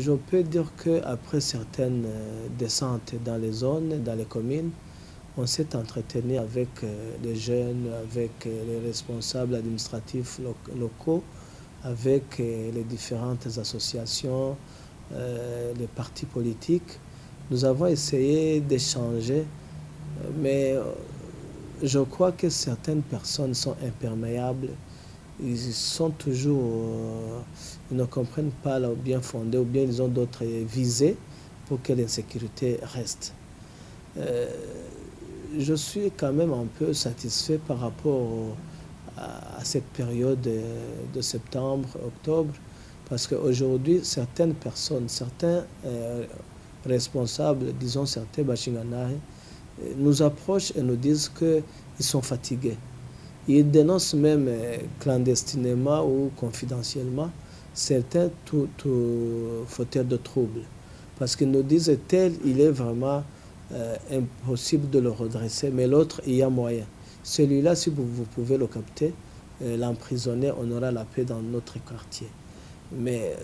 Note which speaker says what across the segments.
Speaker 1: Je peux dire qu'après certaines descentes dans les zones, dans les communes, on s'est entretenu avec les jeunes, avec les responsables administratifs locaux, avec les différentes associations, les partis politiques. Nous avons essayé d'échanger, mais je crois que certaines personnes sont imperméables. Ils sont toujours, ils ne comprennent pas le bien fondé ou bien ils ont d'autres visées pour que l'insécurité reste. Euh, je suis quand même un peu satisfait par rapport à cette période de septembre, octobre, parce qu'aujourd'hui, certaines personnes, certains responsables, disons certains Bachinganaï, nous approchent et nous disent qu'ils sont fatigués. Ils dénoncent même clandestinement ou confidentiellement certains fauteurs de troubles. Parce qu'ils nous disent tel, il est vraiment impossible de le redresser, mais l'autre, il y a moyen. Celui-là, si vous pouvez le capter, l'emprisonner, on aura la paix dans notre quartier. Mais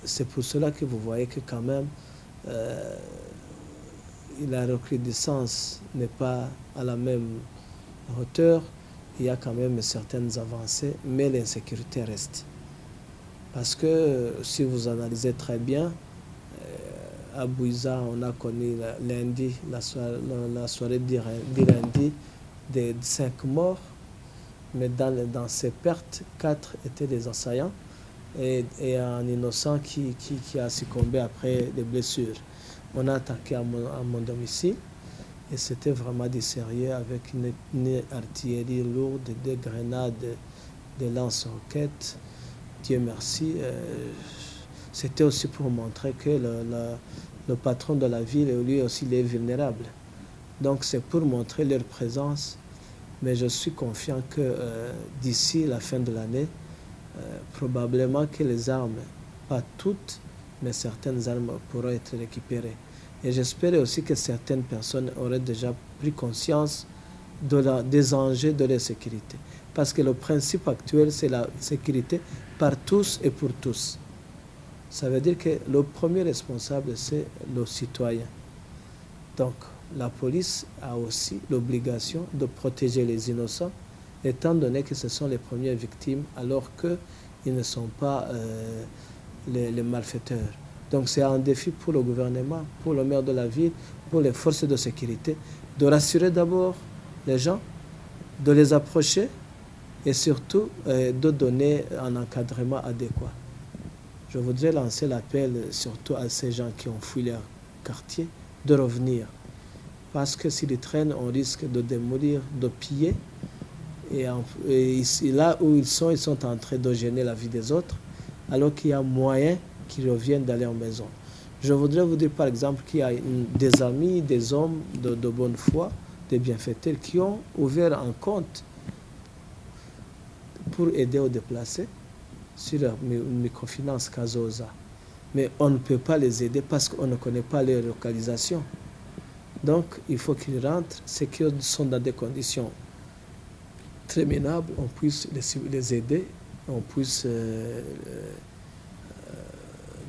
Speaker 1: c'est pour cela que vous voyez que quand même, la recrudescence n'est pas à la même hauteur. Il y a quand même certaines avancées, mais l'insécurité reste. Parce que si vous analysez très bien, à Bouiza, on a connu lundi, la soirée du lundi, des 5 morts, mais dans ces pertes, 4 étaient des assaillants et un innocent qui a succombé après des blessures. On a attaqué à mon domicile. Et c'était vraiment du sérieux avec une artillerie lourde, des grenades, des lance-roquettes. Dieu merci. C'était aussi pour montrer que le patron de la ville, lui aussi, il est vulnérable. Donc c'est pour montrer leur présence. Mais je suis confiant que d'ici la fin de l'année, probablement que les armes, pas toutes, mais certaines armes pourront être récupérées. Et j'espère aussi que certaines personnes auraient déjà pris conscience des enjeux de la sécurité. Parce que le principe actuel, c'est la sécurité par tous et pour tous. Ça veut dire que le premier responsable, c'est le citoyen. Donc, la police a aussi l'obligation de protéger les innocents, étant donné que ce sont les premières victimes, alors qu'ils ne sont pas les malfaiteurs. Donc c'est un défi pour le gouvernement, pour le maire de la ville, pour les forces de sécurité, de rassurer d'abord les gens, de les approcher et surtout de donner un encadrement adéquat. Je voudrais lancer l'appel surtout à ces gens qui ont fui leur quartier de revenir. Parce que s'ils traînent, on risque de démolir, de piller. Et là où ils sont en train de gêner la vie des autres, alors qu'il y a moyen qu'ils reviennent dans leur maison. Je voudrais vous dire par exemple qu'il y a des amis, des hommes de bonne foi, des bienfaiteurs qui ont ouvert un compte pour aider aux déplacés sur la microfinance Casosa. Mais on ne peut pas les aider parce qu'on ne connaît pas leur localisation. Donc il faut qu'ils rentrent, ceux qui sont dans des conditions très minables, on puisse les aider, on puisse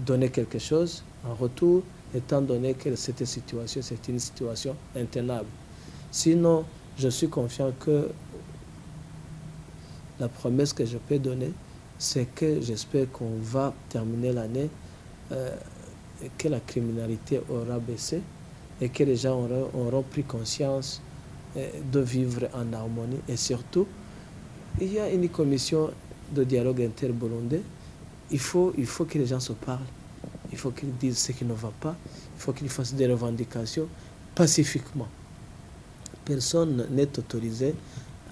Speaker 1: donner quelque chose en retour, étant donné que cette situation, c'est une situation intenable. Sinon, je suis confiant que la promesse que je peux donner, c'est que j'espère qu'on va terminer l'année et que la criminalité aura baissé et que les gens auront pris conscience de vivre en harmonie. Et surtout, il y a une commission de dialogue interburundais. Il faut que les gens se parlent. Il faut qu'ils disent ce qui ne va pas. Il faut qu'ils fassent des revendications pacifiquement. Personne n'est autorisé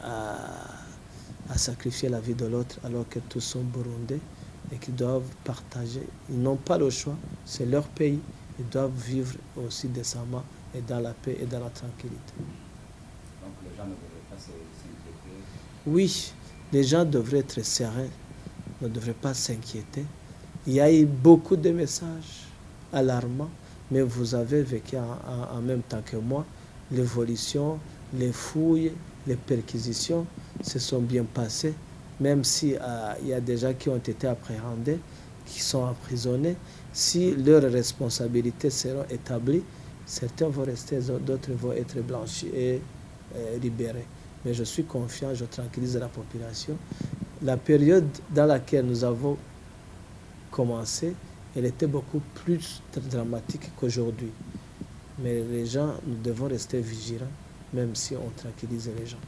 Speaker 1: à sacrifier la vie de l'autre alors que tous sont burundais et qu'ils doivent partager. Ils n'ont pas le choix. C'est leur pays. Ils doivent vivre aussi décemment et dans la paix et dans la tranquillité.
Speaker 2: Donc les gens ne devraient pas s'inquiéter.
Speaker 1: Oui, les gens devraient être sereins, ne devraient pas s'inquiéter. Il y a eu beaucoup de messages alarmants, mais vous avez vécu en même temps que moi l'évolution, les fouilles, les perquisitions se sont bien passées, même s'il y a des gens qui ont été appréhendés, qui sont emprisonnés, Si leurs responsabilités seront établies, certains vont rester, d'autres vont être blanchis et libérés. Mais je suis confiant, je tranquillise la population. La période dans laquelle nous avons commencé, elle était beaucoup plus dramatique qu'aujourd'hui. Mais les gens, nous devons rester vigilants, même si on tranquillise les gens.